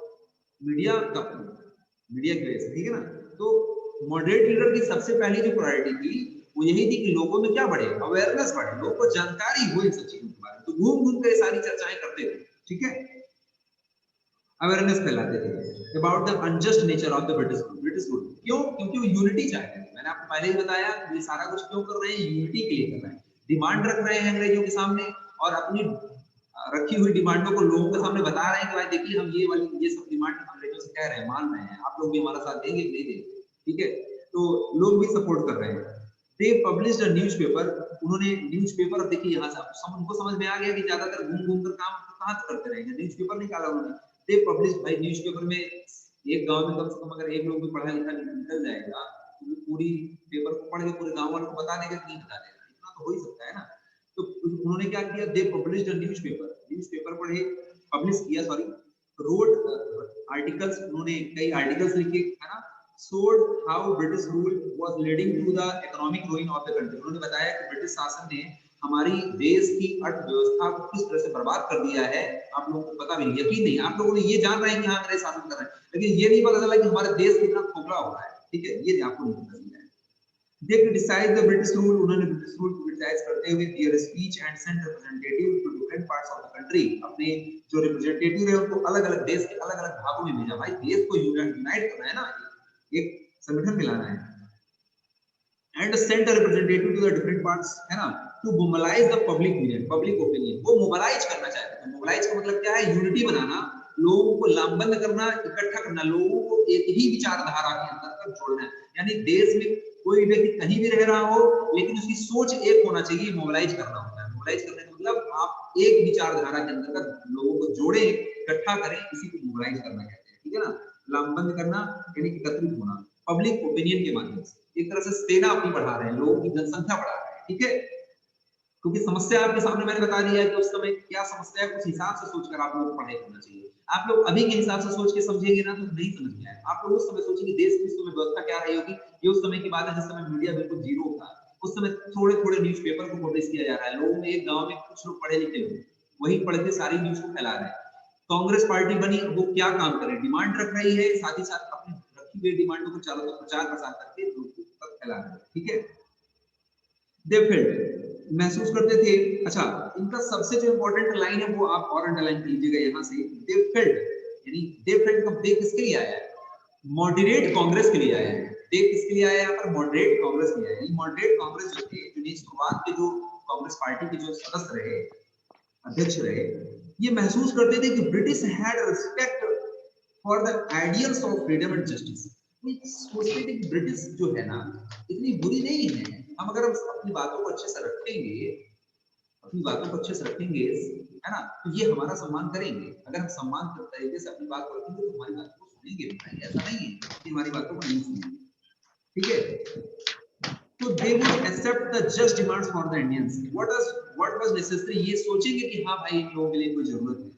मीडिया का, मीडिया की वजह से, ठीक है ना। तो मॉडरेट लीडर की सबसे पहली जो प्रायोरिटी थी वो यही थी कि लोगों में क्या बढ़े, अवेयरनेस बढ़े, लोगों को जानकारी हो इन सब चीजों के बारे में। तो घूम घूम कर सारी चर्चाएं करते थे, ठीक है, अवेयरनेस फैलाते थे about the unjust nature of the British rule. क्यों? क्योंकि वो यूनिटी चाहते थे। मैंने आपको पहले ही बताया ये सारा कुछ क्यों कर रहे हैं, यूनिटी के लिए कर रहे हैं। डिमांड रख रहे हैं अंग्रेजों के सामने और अपनी रखी हुई डिमांडों को लोगों के सामने बता रहे हैं कि भाई देखिए हम ये सब डिमांड अंग्रेजों से कह रहे हैं, मान रहे हैं, आप लोग भी हमारा साथ देंगे कि नहीं देंगे, ठीक है। तो लोग भी सपोर्ट कर रहे हैं। दे पब्लिश्ड अ न्यूज़पेपर, उन्होंने न्यूज़पेपर, अब देखिए यहाँ से उनको समझ में आ गया कि ज्यादातर घूम घूम कर काम कहाँ करते रहेंगे, न्यूज़पेपर निकाला उन्होंने। दे पब्लिश्ड, भाई न्यूज़पेपर में एक गांव में कम से कम अगर एक लोग भी पढ़ा लिखा निकल जाएगा तो पूरी पेपर को पढ़ के पूरे गांव वालों को बता देगा कि नहीं बता देगा, इतना तो हो ही सकता है ना। तो उन्होंने क्या किया, दे पब्लिश्ड अ न्यूज़पेपर, न्यूज़पेपर पढ़े, पब्लिश किया, सॉरी, रोड आर्टिकल्स, उन्होंने कई आर्टिकल्स लिखे, है ना, showed how British rule was leading to the economic ruin of the country। उन्होंने बताया कि ब्रिटिश शासन ने हमारी देश की अर्थव्यवस्था को किस तरह से बर्बाद कर दिया है। आप लोगों को पता भी यकीन नहीं, आप लोगों ने ये जान रहे हैं कि हाँ अंग्रेज शासन कर रहे हैं, लेकिन ये नहीं पता चला कि हमारे देश कितना खोखला हो रहा है, ठीक है, ये आपको नहीं पता चला है। They criticize the British rule, उन्होंने ब्रिटिश रूल को क्रिटिसाइज करते हुए their speech and sent representative to different parts of the country, अपने जो रिप्रेजेंटेटिव है उनको अलग-अलग देश के अलग-अलग भागों में भेजा। भाई देश को यूनाइट करना है ना, एक संगठन मिलाना है। And sent a representative to the different parts, है ना, to mobilize the public opinion, वो मोबिलाइज करना चाहते हैं। मोबिलाइज का मतलब क्या है, यूनिटी बनाना, लोगों को लामबंद करना, इकट्ठा करना, लोगों को एक ही विचारधारा के अंदर तक जोड़ना है। यानी देश में कोई व्यक्ति कहीं भी रह रहा हो लेकिन उसकी सोच एक होना चाहिए, मोबिलाइज करना होता है। मोबिलाइज करने का मतलब आप एक विचारधारा के अंदर तक लोगों को जोड़े, इकट्ठा करें, इसी को मोबिलाइज करना कहते हैं, ठीक है ना। लामबंद करना यानी एकत्रित होना, पब्लिक ओपिनियन के माध्यम से, एक तरह से सेना अपनी बढ़ा रहे हैं, लोगों की जनसंख्या बढ़ा रहे हैं, ठीक है। क्योंकि समस्या आपके सामने मैंने बता दिया है कि उस समय क्या समस्या है, उस हिसाब से सोचकर आप लोगों को पढ़ाई करना चाहिए। आप लोग अभी के हिसाब से सोच के समझेंगे ना तो नहीं समझ में आएगा। आप लोग उस समय सोचेंगे देश की उस समय व्यवस्था क्या रही होगी, ये उस समय की बात है जिस समय मीडिया बिल्कुल जीरो था। उस समय थोड़े थोड़े न्यूज़पेपर को पब्लिश किया जा रहा है, लोगों में एक गांव में कुछ लोग पढ़े लिखे लोग वही पढ़ के सारी न्यूज को फैला रहे हैं। कांग्रेस पार्टी बनी, वो क्या काम करे, डिमांड रख रही है, साथ ही साथ अपनी रखी हुई डिमांडों को चारों तरफ प्रचार प्रसार करके लोगों तक फैला रहे हैं, ठीक है। दे फेल्ट, महसूस करते थे। अच्छा, इनका सबसे जो इंपॉर्टेंट लाइन है वो आप और अंडरलाइन कर लीजिएगा यहाँ से। दे फेल्ट यानी दे फेल्ट का दे किसके लिए आया है, मॉडरेट कांग्रेस के लिए आया है। दे किसके लिए आया है यहाँ पर, मॉडरेट कांग्रेस के लिए आया है। मॉडरेट कांग्रेस जो थे, जो शुरुआत के जो कांग्रेस पार्टी के जो सदस्य रहे, अध्यक्ष रहे, ये महसूस करते थे कि British had respect for the ideals of freedom and justice. सोचते थे कि ब्रिटिश जो है ना इतनी बुरी नहीं है, हम अगर अपनी बातों को अच्छे से रखेंगे, अपनी बातों को अच्छे से रखेंगे, है ना, तो ये हमारा सम्मान करेंगे। अगर हम सम्मान तरीके से अपनी बात को रखेंगे तो हमारी बात को सुनेंगे भी, ऐसा नहीं है कि हमारी बातों को नहीं सुनेंगे, ठीक है। तो they would accept the just demands for the Indians, what was necessary, ये सोचेंगे कि हाँ भाई इन लोगों के लिए कोई जरूरत है।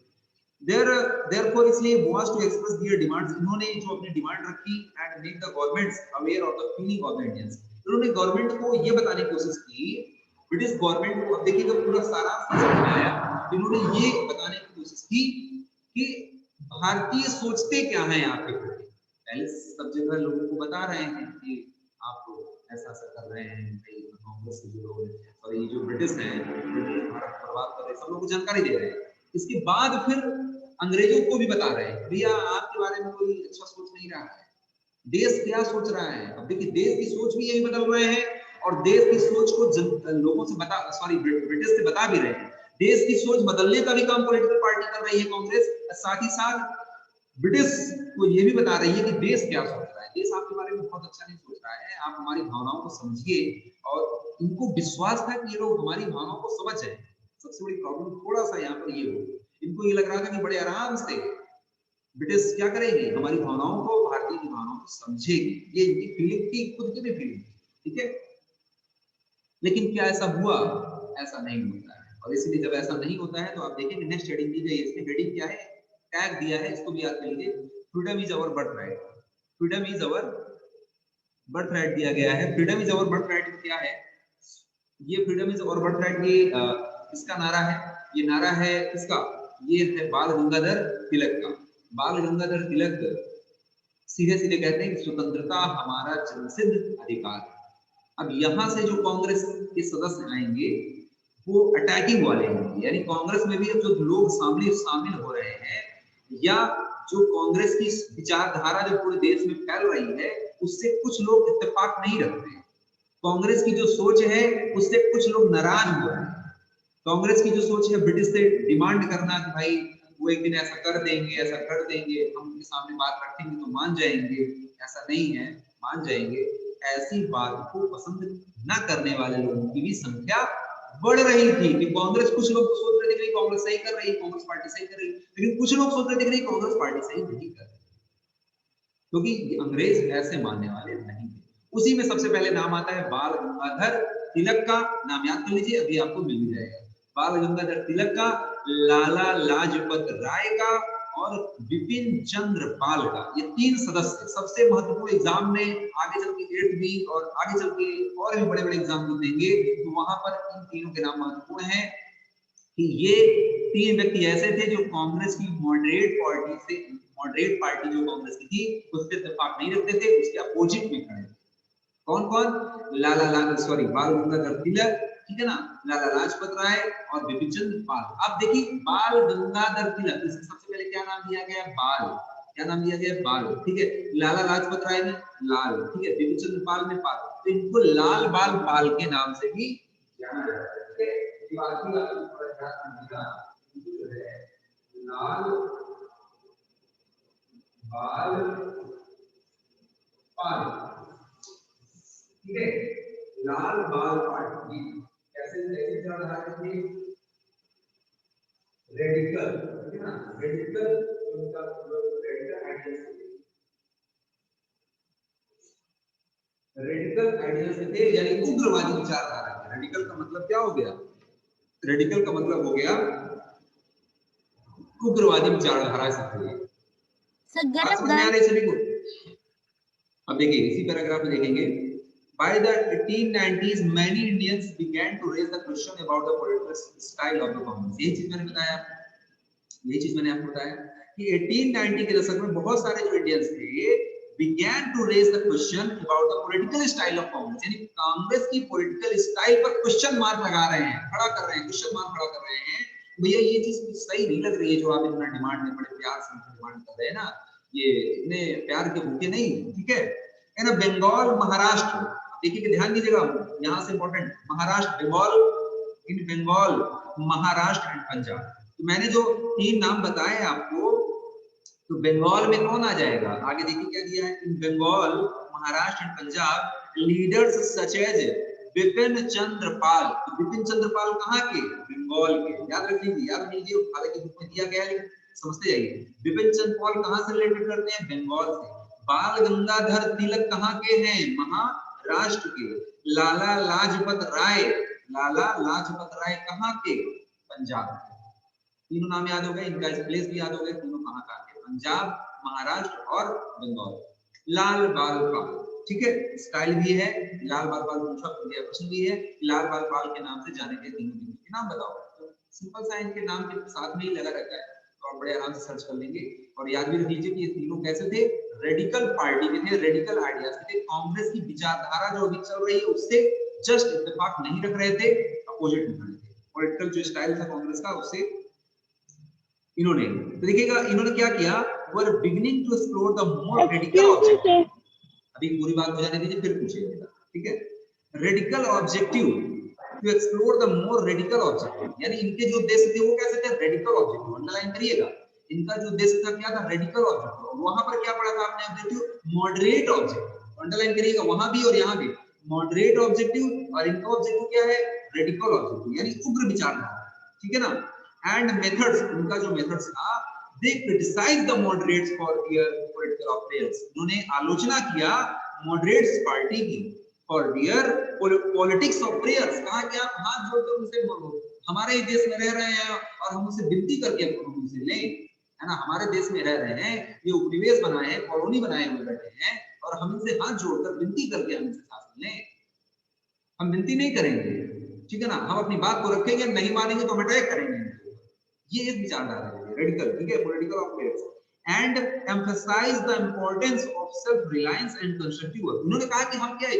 Therefore इसलिए was to express their demands, इन्होंने जो अपनी डिमांड रखी and make the governments aware of the feeling of the Indians, इन्होंने गवर्नमेंट को ये बताने की कोशिश की, ब्रिटिश गवर्नमेंट को, अब देखिएगा पूरा सारा समझ में आया, इन्होंने ये बताने की कोशिश की कि भारतीय सोचते क्या हैं आपके प्रति। पहले सब जगह लोगों को बता रहे हैं कि आप ऐसा ऐसा कर रहे हैं, कांग्रेस के जो लोग और ये जो ब्रिटिश हैं, ब्रिटिश भारत बर्बाद कर रहे हैं, सब लोगों को जानकारी दे रहे हैं। इसके बाद फिर अंग्रेजों को भी बता रहे हैं, भैया आपके बारे में कोई अच्छा सोच नहीं रहा है, देश क्या सोच रहा है। अब देखिए देश की सोच भी यही बदल रहे हैं और देश की सोच को लोगों से बता, सॉरी ब्रिटिश से बता भी रहे हैं। देश की सोच बदलने का भी काम पॉलिटिकल पार्टी कर रही है कांग्रेस, साथ ही साथ ब्रिटिश को ये भी बता रही है कि देश क्या सोच रहा है, देश आपके बारे में बहुत अच्छा नहीं सोच रहा है, आप हमारी भावनाओं को समझिए। और इनको विश्वास था कि ये लोग हमारी भावनाओं को समझ जाए। सबसे बड़ी प्रॉब्लम थोड़ा सा यहाँ पर ये हो, इनको ये लग रहा था कि बड़े आराम से ब्रिटिश क्या करेंगे, हमारी भावनाओं को, भारतीय की भावनाओं को समझेगी, ये इनकी फीलिंग थी, खुद की भी फीलिंग, ठीक है। लेकिन क्या ऐसा हुआ, ऐसा नहीं होता है। और इसलिए जब ऐसा नहीं होता है तो आप देखेंगे नेक्स्ट हेडिंग दी गई है, इसमें हेडिंग क्या है, टैग दिया है, इसको भी याद कर लीजिए, freedom is our birthright. Freedom is our birthright दिया गया है। फ्रीडम इज आवर बर्थराइट क्या है, ये फ्रीडम इज आवर बर्थराइट ये इसका नारा है, ये नारा है इसका, ये है बाल गंगाधर तिलक का। बाल गंगाधर तिलक सीधे सीधे कहते हैं कि स्वतंत्रता हमारा जन्मसिद्ध अधिकार है। अब यहाँ से जो कांग्रेस के सदस्य आएंगे वो अटैकिंग वाले होंगे, यानी कांग्रेस में भी अब जो लोग शामिल हो रहे हैं या जो कांग्रेस की विचारधारा जो पूरे देश में फैल रही है उससे कुछ लोग इत्तेफाक नहीं रखते हैं। कांग्रेस की जो सोच है उससे कुछ लोग नाराज हो रहे हैं। कांग्रेस की जो सोच है ब्रिटिश से डिमांड करना कि भाई वो एक दिन ऐसा कर देंगे, ऐसा कर देंगे, हम उनके सामने बात रखेंगे तो मान जाएंगे, ऐसा नहीं है, मान जाएंगे, ऐसी बात को पसंद न करने वाले लोगों की भी संख्या बढ़ रही थी। कि कांग्रेस, कुछ लोग सोच रहे थे कि कांग्रेस सही कर रही है, कांग्रेस पार्टी सही कर रही है, लेकिन कुछ लोग सोच रहे थे कि कांग्रेस पार्टी सही नहीं कर रही, क्योंकि अंग्रेज ऐसे मानने वाले नहीं थे। उसी में सबसे पहले नाम आता है बाल गंगाधर तिलक का। नाम याद कर लीजिए, अभी आपको मिल भी जाएगा। बाल गंगाधर तिलक का, लाला लाजपत राय का और बिपिन चंद्र पाल का। ये तीन सदस्य सबसे महत्वपूर्ण एग्जाम में आगे चल के 8th बी और आगे चल के और भी बड़े बड़े एग्जाम जो देंगे तो वहां पर इन तीनों के नाम महत्वपूर्ण है कि ये तीन व्यक्ति ऐसे थे जो कांग्रेस की मॉडरेट पार्टी जो कांग्रेस की थी उससे इत्तेफाक नहीं रखते थे, उसके अपोजिट में खड़े। कौन कौन? बाल गंगाधर तिलक, ठीक है ना, लाला लाजपत राय और बिपिन चंद्र पाल। अब देखिए बाल गंगाधर तिलक, इससे सबसे पहले क्या नाम दिया गया? बाल। क्या नाम दिया गया? बाल, ठीक है। लाला लाजपत राय में लाल, ठीक है। बिपिन चंद्र पाल में पाल, तो इनको लाल बाल पाल के नाम से भी जाना जाता है, ठीक है। लाल बाल पाल, ठीक है। लाल बाल पाल कैसे विचारधारा थी? रेडिकल, ठीक है ना, रेडिकल उनका रेडिकल आइडिया से थे, यानी उग्रवादी विचारधारा। रेडिकल का मतलब क्या हो गया? रेडिकल का मतलब हो गया उग्रवादी विचारधारा से थे। समझ में आ रही सभी को? अब देखिए इसी पैराग्राफ में देखेंगे, by the 1890s many Indians began to raise the question about the political style of the Congress। यही चीज मैंने बताया, यही चीज मैंने आपको बताया कि 1890 के दशक में बहुत सारे जो इंडियंस थे began to raise the question about the political style of Congress, यानी कांग्रेस की पॉलिटिकल स्टाइल पर क्वेश्चन मार्क लगा रहे हैं, खड़ा कर रहे हैं, क्वेश्चन मार्क खड़ा कर रहे हैं। भैया ये चीज सही नहीं लग रही है जो आप इतना डिमांड में बड़े प्यार से डिमांड कर रहे हैं ना, ये इतने प्यार के भूखे नहीं, ठीक है ना। बंगाल, महाराष्ट्र, देखिए ध्यान दीजिएगा, यहाँ से important, Maharashtra, Bengal, in Bengal, Maharashtra and Punjab. तो मैंने जो तीन नाम बताए आपको, तो बंगाल में कौन आ जाएगा? आगे देखिए क्या दिया है, in Bengal, Maharashtra and Punjab leaders such as Bipin Chandra Pal. तो बिपिन चंद्र पाल कहाँ के? बंगाल के। याद रख लीजिए, याद लीजिए, हालांकि बुक में दिया गया है, समझते जाइए। बिपिन चंद्र पाल कहाँ से रिलेटेड करते हैं? बंगाल से। बाल गंगाधर तिलक कहाँ के हैं? महाराष्ट्र के। लाला लाजपत राय, लाला लाजपत राय कहाँ के? पंजाब के। तीनों नाम याद हो गए, इनका प्लेस भी याद हो गया, तीनों कहाँ कहाँ के? पंजाब, महाराष्ट्र और बंगाल। लाल बाल पाल, ठीक है, स्टाइल भी है, लाल बाल पाल पूछा प्रश्न भी है, लाल बाल पाल के नाम से जाने के तीनों व्यक्ति के नाम बताओ। तो सिंपल सा इनके नाम के साथ में ही लगा रहता है, तो आप बड़े आराम से सर्च कर लेंगे। और याद भी रख लीजिए कि ये तीनों कैसे थे? रेडिकल पार्टी के थे, रेडिकल आइडियाज के थे। कांग्रेस की विचारधारा जो अभी चल रही है उससे जस्ट इत्तेफाक नहीं रख रहे थे, अपोजिट में खड़े थे। पॉलिटिकल जो स्टाइल था कांग्रेस का उससे इन्होंने, तो देखिएगा इन्होंने क्या किया, were beginning to explore the more radical objective. अभी पूरी बात हो जाने दीजिए फिर पूछिएगा, ठीक है। Radical objective, to explore the more radical objective, यानी इनके जो उद्देश्य थे वो कैसे थे? Radical objective. अंडरलाइन करिएगा, इनका जो उद्देश्य था क्या था? Radical objective. वहां पर क्या पढ़ा था आपने ऑब्जेक्टिव? Moderate objective. अंडरलाइन करिएगा, वहां भी और यहाँ भी मॉडरेट ऑब्जेक्टिव, और इनका ऑब्जेक्टिव क्या है? रेडिकल ऑब्जेक्टिव, यानी उग्र विचारधारा, ठीक है ना। एंड मेथड्स, उनका जो मेथड्स था, they criticize the moderates for their political affairs। उन्होंने आलोचना किया moderates पार्टी की for their politics of prayers। कहा कि आप हाथ जोड़कर उनसे हमारे ही देश में रह रहे हैं और हम उनसे विनती करके उनसे लें, है ना, हमारे देश में रह रहे हैं, ये उपनिवेश बनाए हैं, कॉलोनी बनाए हुए बैठे हैं, और हम इनसे हाथ जोड़कर विनती करके हम इनसे शासन लें। हम विनती नहीं करेंगे, ठीक है ना, हम अपनी बात को रखेंगे, नहीं मानेंगे तो हम अटैक करेंगे। ये एक विचारधारा है रेडिकल, ठीक है, political affairs. And emphasise the importance of self reliance and constructive work. उन्होंने कहा कि हम क्या